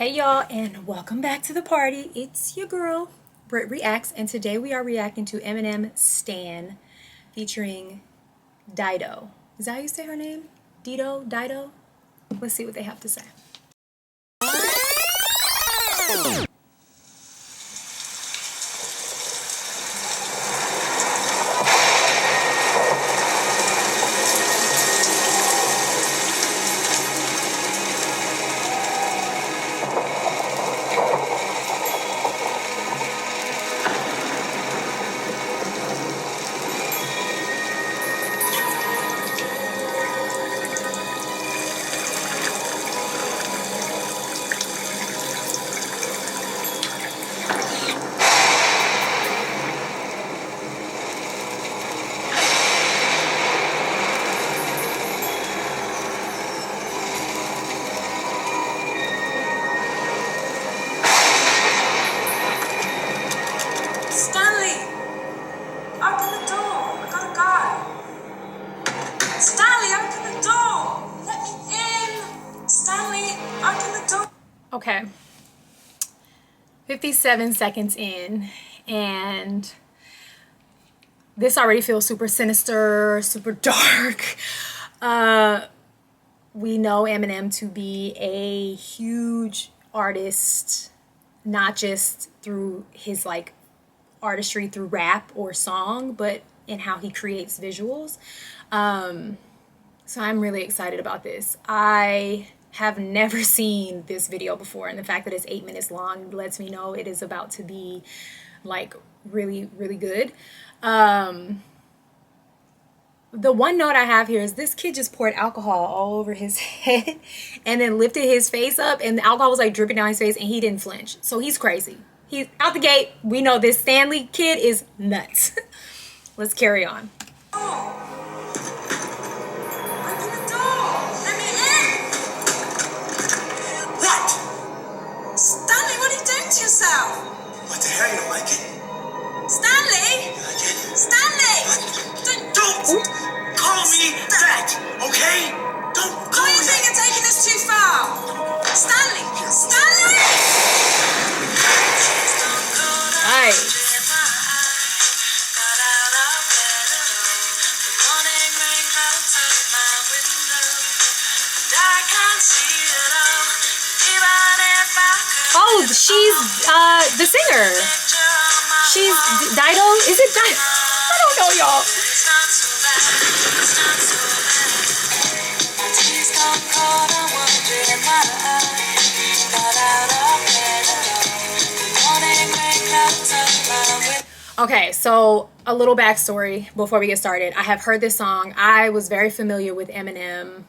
Hey y'all, and welcome back to the party. It's your girl, BrittReacts, and today we are reacting to Eminem Stan featuring Dido. Is that how you say her name? Dido? Dido? Let's see what they have to say. Okay, 57 seconds in, and this already feels super sinister, super dark. We know Eminem to be a huge artist, not just through his artistry through rap or song, but in how he creates visuals. So I'm really excited about this. I have never seen this video before, and the fact that it's 8 minutes long lets me know it is about to be really good. The one note I have here is this kid just poured alcohol all over his head and then lifted his face up, and the alcohol was dripping down his face, and he didn't flinch. So he's crazy. He's out the gate. We know this Stanley kid is nuts. Let's carry on. What the hell, you don't like it? Stanley! You like it? Stanley! Don't call me that, okay? Don't call me you think that. you're taking this too far? Stanley! Stanley! Nice. Oh, she's the singer. She's Dido. Is it Dido? I don't know, y'all. Okay, so a little backstory before we get started. I have heard this song. I was very familiar with Eminem,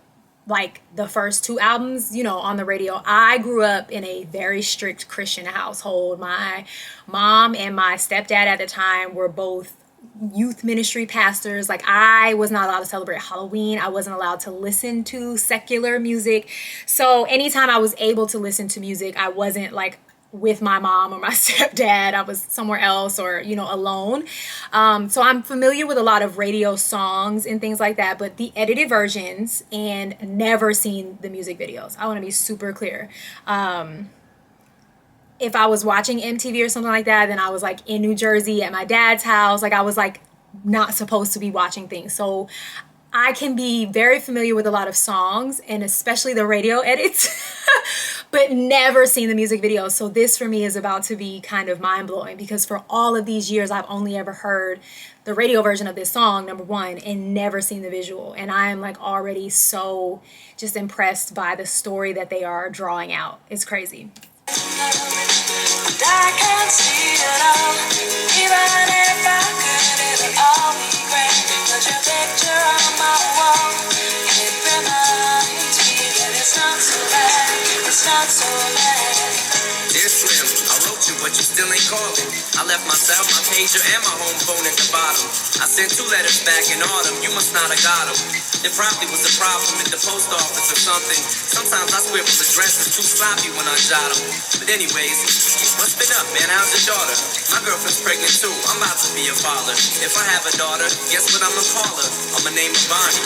the first two albums, on the radio. I grew up in a very strict Christian household. My mom and my stepdad at the time were both youth ministry pastors. I was not allowed to celebrate Halloween. I wasn't allowed to listen to secular music. So anytime I was able to listen to music, I wasn't with my mom or my stepdad. I was somewhere else or, alone. So I'm familiar with a lot of radio songs and things like that, but the edited versions, and never seen the music videos. I want to be super clear. If I was watching MTV or something like that, then I was in New Jersey at my dad's house. I was not supposed to be watching things. So I can be very familiar with a lot of songs, and especially the radio edits, but never seen the music videos. So this for me is about to be kind of mind-blowing, because for all of these years I've only ever heard the radio version of this song, number one, and never seen the visual. And I am already so just impressed by the story that they are drawing out. It's crazy. I can't see it all. Even if I could, it'll all be great. Put your picture on my wall. It reminds me that it's not so bad. It's not so bad. Dear Slim, I wrote you, but you still ain't calling. I left my cell, my pager, and my home phone at the bottom. I sent 2 letters back in autumn. You must not have got them. There probably was a problem at the post office or something. Sometimes I scribble addresses too sloppy when I jot them. But anyways, what's been up, man? How's your daughter? My girlfriend's pregnant too. I'm about to be a father. If I have a daughter, guess what I'ma call her? I'ma name her Bonnie.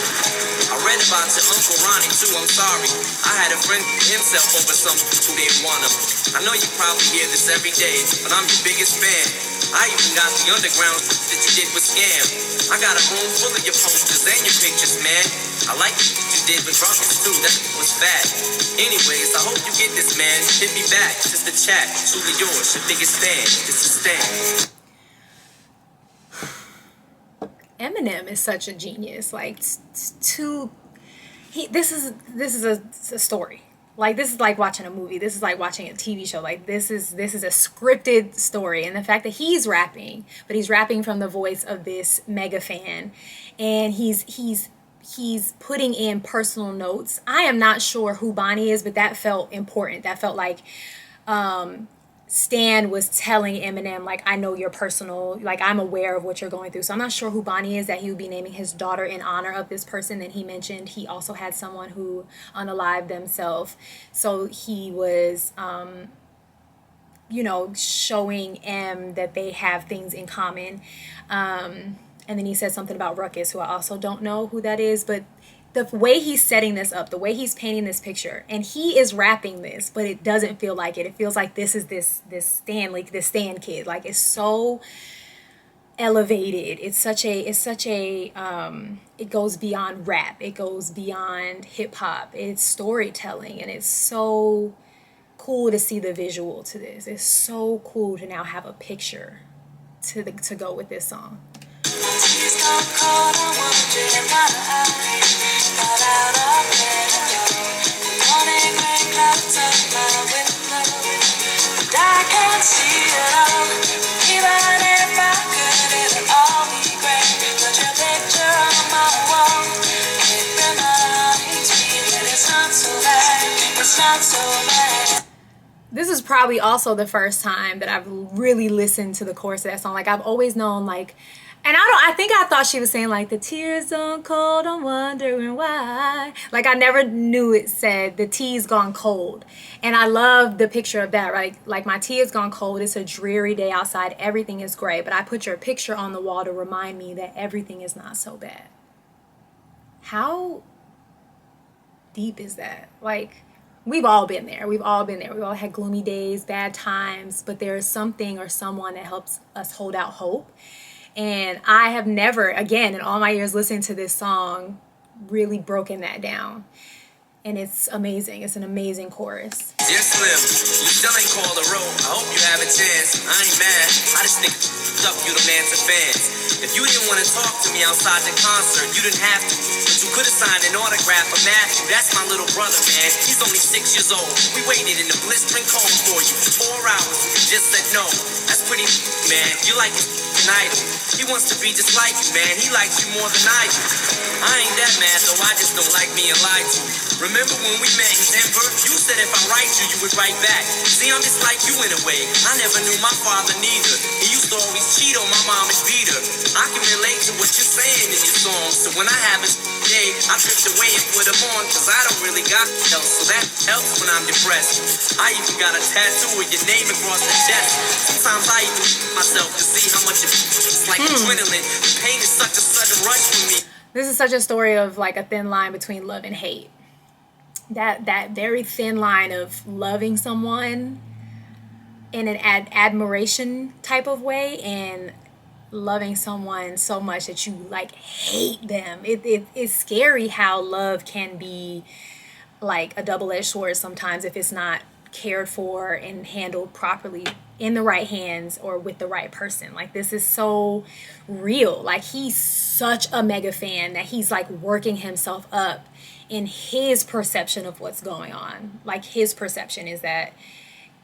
I read about your Uncle Ronnie too, I'm sorry. I had a friend himself over some who didn't want him. I know you probably hear this every day, but I'm your biggest fan. I even got the underground that you did with Scam. I got a room full of your posters and your pictures, man. I like what you did with Rockets too, that was fat. Anyways, I hope you get this, man. Hit me back, just a chat. Truly yours, your biggest fan. This is Stan. Eminem is such a genius. Like, this is a story. Like, this is like watching a movie. This is like watching a TV show. Like, this is a scripted story. And the fact that he's rapping, but he's rapping from the voice of this mega fan, and he's putting in personal notes. I am not sure who Bonnie is, but that felt important. That felt like Stan was telling Eminem, like, I know your personal, like, I'm aware of what you're going through. So I'm not sure who Bonnie is, that he would be naming his daughter in honor of this person. Then he mentioned he also had someone who unalived themselves. So he was, showing M that they have things in common. And then he said something about Ruckus, who I also don't know who that is. But the way he's setting this up, the way he's painting this picture, and he is rapping this, but it doesn't feel like it. It feels like this is this Stan kid. Like, it's so elevated. It goes beyond rap. It goes beyond hip hop. It's storytelling, and it's so cool to see the visual to this. It's so cool to now have a picture to go with this song. She's gone cold, I'm wondering why I got out of bed and go. The morning rain clouds up my window, and I can't see it all. Even if I could, it would all be great. Put your picture on my wall. It reminds me that it's not so bad. It's not so bad. This is probably also the first time that I've really listened to the chorus of that song. Like, I've always known, like, and I thought she was saying, like, the tears gone cold, I'm wondering why. Like, I never knew it said the tea's gone cold. And I love the picture of that, right? Like, my tea has gone cold. It's a dreary day outside. Everything is gray. But I put your picture on the wall to remind me that everything is not so bad. How deep is that? Like, we've all been there. We've all been there. We've all had gloomy days, bad times. But there is something or someone that helps us hold out hope. And I have never, again, in all my years listening to this song, really broken that down. And it's amazing. It's an amazing chorus. Dear Slim, you still ain't called a road. I hope you have a chance. I ain't mad. I just think up you the man to fans. If you didn't want to talk to me outside the concert, you didn't have to. But you could have signed an autograph for Matthew. That's my little brother, man. He's only 6 years old. We waited in the blistering cold for you for 4 hours. You just said no. That's pretty, man. You like an idol. He wants to be just like you, man. He likes you more than I do. I ain't that mad, though. I just don't like being lied to. Remember when we met in Denver? You said if I write you, you would write back. See, I'm just like you in a way. I never knew my father neither. He used to always cheat on my mom and beat her. I can relate to what you're saying in your songs. So when I have a day, I drift away and put them on. Cause I don't really got else. So that helps when I'm depressed. I even got a tattoo with your name across the chest. Sometimes I even myself to see how much it's like adrenaline. The pain is such a sudden rush for me. This is such a story of, like, a thin line between love and hate. That very thin line of loving someone in an admiration type of way and loving someone so much that you, like, hate them. It's scary how love can be like a double-edged sword sometimes if it's not cared for and handled properly in the right hands or with the right person. Like, this is so real. Like, he's such a mega fan that he's, like, working himself up in his perception of what's going on. Like, his perception is that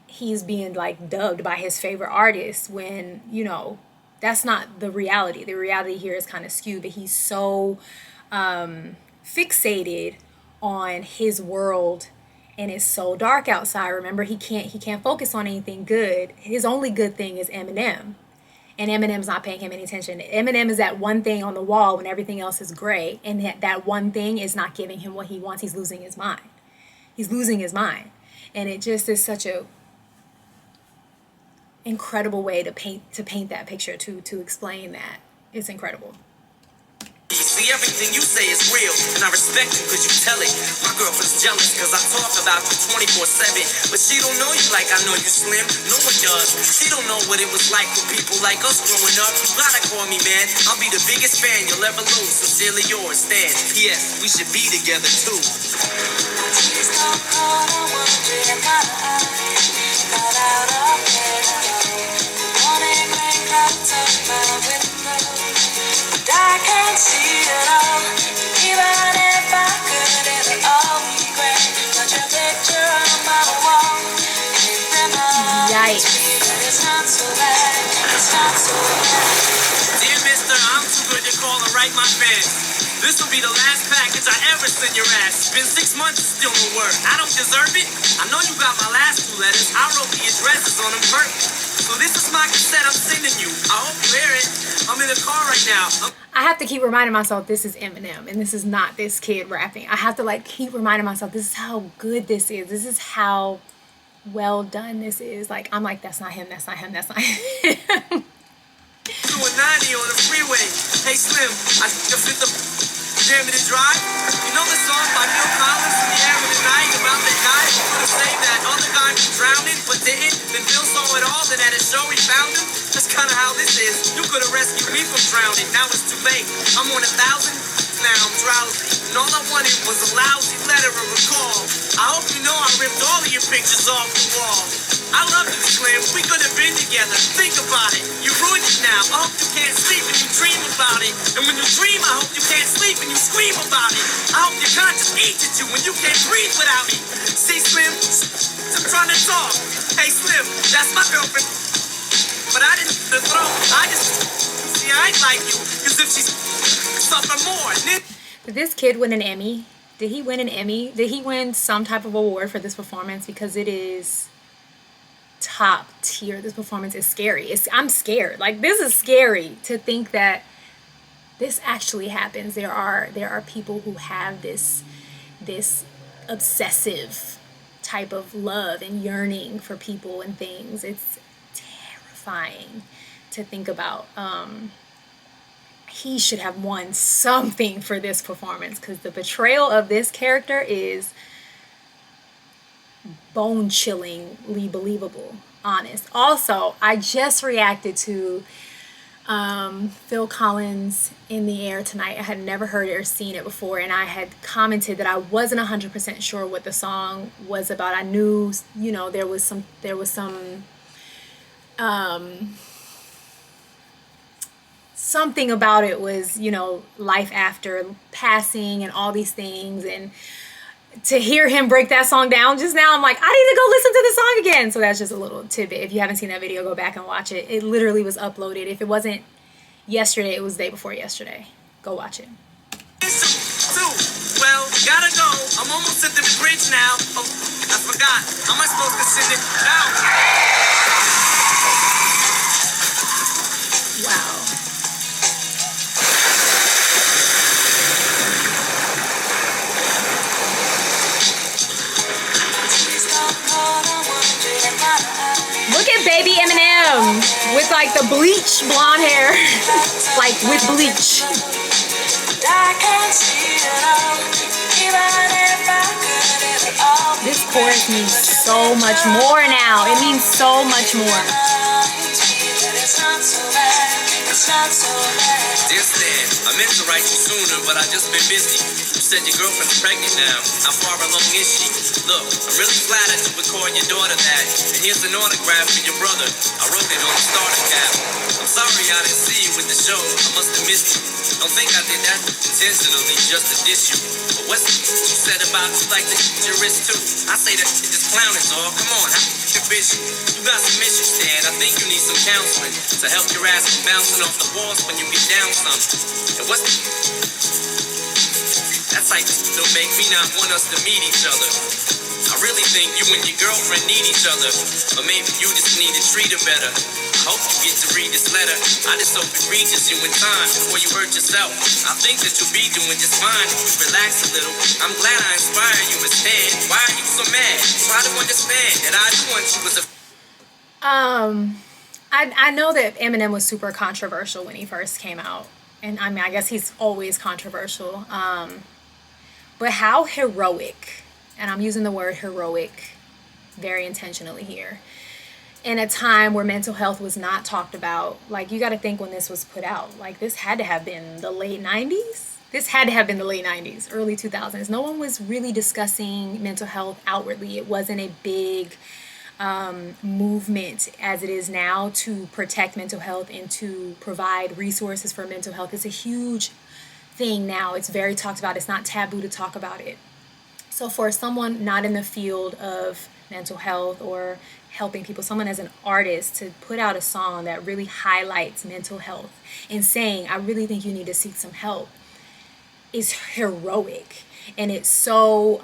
he's being, like, dubbed by his favorite artist when, you know, that's not the reality. The reality here is kind of skewed, but he's so fixated on his world, and it's so dark outside. Remember, he can't focus on anything good. His only good thing is Eminem, and Eminem's not paying him any attention. Eminem is that one thing on the wall when everything else is gray, and that one thing is not giving him what he wants. He's losing his mind. He's losing his mind. And it just is such a incredible way to paint that picture, to explain that. It's incredible. See, everything you say is real, and I respect you because you tell it. My girlfriend's jealous because I talk about you 24/7, but she don't know you like I know you, Slim. No one does. She don't know what it was like for people like us growing up. You gotta call me, man. I'll be the biggest fan you'll ever lose. Sincerely yours, Stan. P.S. We should be together too. Please don't call, I wonder in my eyes. Got out of bed alone. The morning rain clouds up my window. But I can't see it all. Even if I could, it'll all be great. Put your picture on my wall. It reminds me that it's not so bad. It's not so bad. Dear mister, I'm too good to call and write my fans. This will be the last package I ever send your ass. Been 6 months, still no word. I don't deserve it. I know you got my last 2 letters. I wrote the addresses on them perfect. So this is my cassette I'm sending you. I hope you hear it. I'm in the car right now. I have to keep reminding myself this is Eminem and this is not this kid rapping. I have to like keep reminding myself this is how good this is. This is how well done this is. Like, I'm like, that's not him, that's not him, that's not him. Doing 90 on the freeway. Hey Slim, I just hit the jam in the drive. You know the song by Phil Collins in the air of the night about that guy who could have saved that other guy from drowning but didn't? Then Phil saw it all, then at a show he found him. That's kind of how this is. You could have rescued me from drowning. Now it's too late. I'm on 1,000. Now I'm drowsy. And all I wanted was a lousy letter of recall. I hope you know I ripped all of your pictures off the wall. I love you, Slim. We could have been together. Think about it. You ruined it now. I hope you can't sleep and you dream about it. And when you dream, I hope you can't sleep and you scream about it. I hope your conscience eats at you when you can't breathe without me. See, Slim? I'm trying to talk. Hey, Slim, that's my girlfriend. But I didn't throw. I just, see, I ain't like you. Because if she's suffer more. Did this kid win an Emmy? Did he win an Emmy? Did he win some type of award for this performance? Because it is top tier. This performance is scary. I'm scared. Like, this is scary to think that this actually happens. There are people who have this obsessive type of love and yearning for people and things. It's terrifying to think about. He should have won something for this performance because the portrayal of this character is bone-chillingly believable, honest. Also, I just reacted to Phil Collins' In the Air Tonight. I had never heard it or seen it before, and I had commented that I wasn't 100% sure what the song was about. I knew, you know, there was some something about it was, you know, life after passing and all these things. And to hear him break that song down just now, I'm like, I need to go listen to the song again. So that's just a little tidbit. If you haven't seen that video, go back and watch it. It literally was uploaded. If it wasn't yesterday, it was the day before yesterday. Go watch it. Well, gotta go. I'm almost at the bridge now. Oh, I forgot. How am I supposed to send it out? Wow. Look at baby Eminem with like the bleach blonde hair, like with bleach. This chorus means so much more now. It means so much more. Dear Stan, I meant to write you sooner, but I've just been busy. You said your girlfriend's pregnant now. How far along is she? Look, I'm really flattered you would call your daughter that. And here's an autograph for your brother. I wrote it on the starter cap. I'm sorry I didn't see you with the show. I must have missed you. Don't think I did that intentionally just to diss you. But what's you said about you like to hit your wrist too? I say that shit just clown is all. Come on, how you bitch? You got some issues, Stan. I think you need some counseling to help your ass from bouncing off the walls when you get down something. And what's that type of still make me not want us to meet each other. I really think you and your girlfriend need each other. Or maybe you just need to treat her better. I hope you get to read this letter. I just hope it reaches you in time before you hurt yourself. I think that you'll be doing just fine if you relax a little. I'm glad I inspired you, Miss Tan. Why are you so mad? Try to understand that I do want you as a... I know that Eminem was super controversial when he first came out. And I mean, I guess he's always controversial. But how heroic, and I'm using the word heroic very intentionally here, in a time where mental health was not talked about. Like, you got to think when this was put out. Like, this had to have been the late 90s. This had to have been the late 90s, early 2000s. No one was really discussing mental health outwardly. It wasn't a big movement as it is now to protect mental health and to provide resources for mental health. It's a huge thing now. It's very talked about. It's not taboo to talk about it. So for someone not in the field of mental health or helping people, someone as an artist to put out a song that really highlights mental health and saying, I really think you need to seek some help, is heroic. And it's so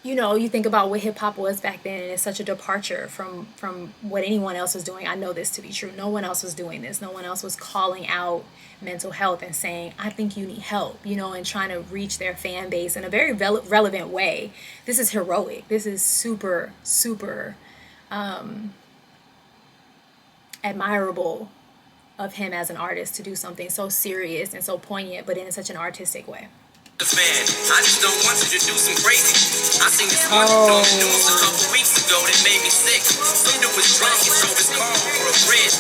you know, you think about what hip hop was back then, and it's such a departure from what anyone else was doing. I know this to be true. No one else was doing this. No one else was calling out mental health and saying, I think you need help, you know, and trying to reach their fan base in a very relevant way. This is heroic. This is super, super admirable of him as an artist to do something so serious and so poignant, but in such an artistic way. The fan. I just don't want you to do some crazy. I seen this one on the news a couple weeks ago that made me sick. Some dude was drunk and drove his car over a bridge.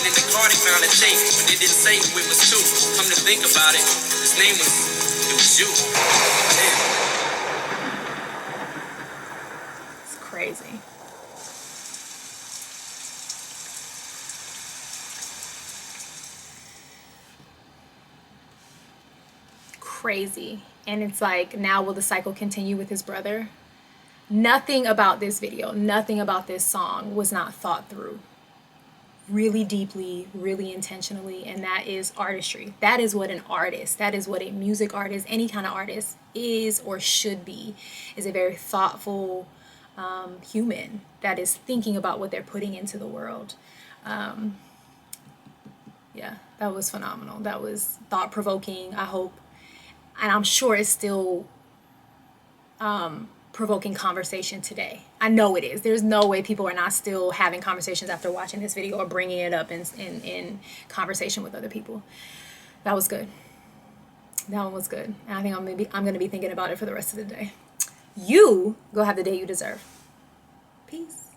And in the car they found a tape, but they didn't say who it was to. Come to think about it, his name was, it was you. Damn. It's crazy. Crazy. And it's like, now will the cycle continue with his brother? Nothing about this video, nothing about this song was not thought through really deeply, really intentionally. And that is artistry. That is what an artist, that is what a music artist, any kind of artist is or should be, is a very thoughtful human that is thinking about what they're putting into the world. Yeah, that was phenomenal. That was thought-provoking, I hope. And I'm sure it's still provoking conversation today. I know it is. There's no way people are not still having conversations after watching this video or bringing it up in conversation with other people. That was good. That one was good. And I think I'm going to be thinking about it for the rest of the day. You go have the day you deserve. Peace.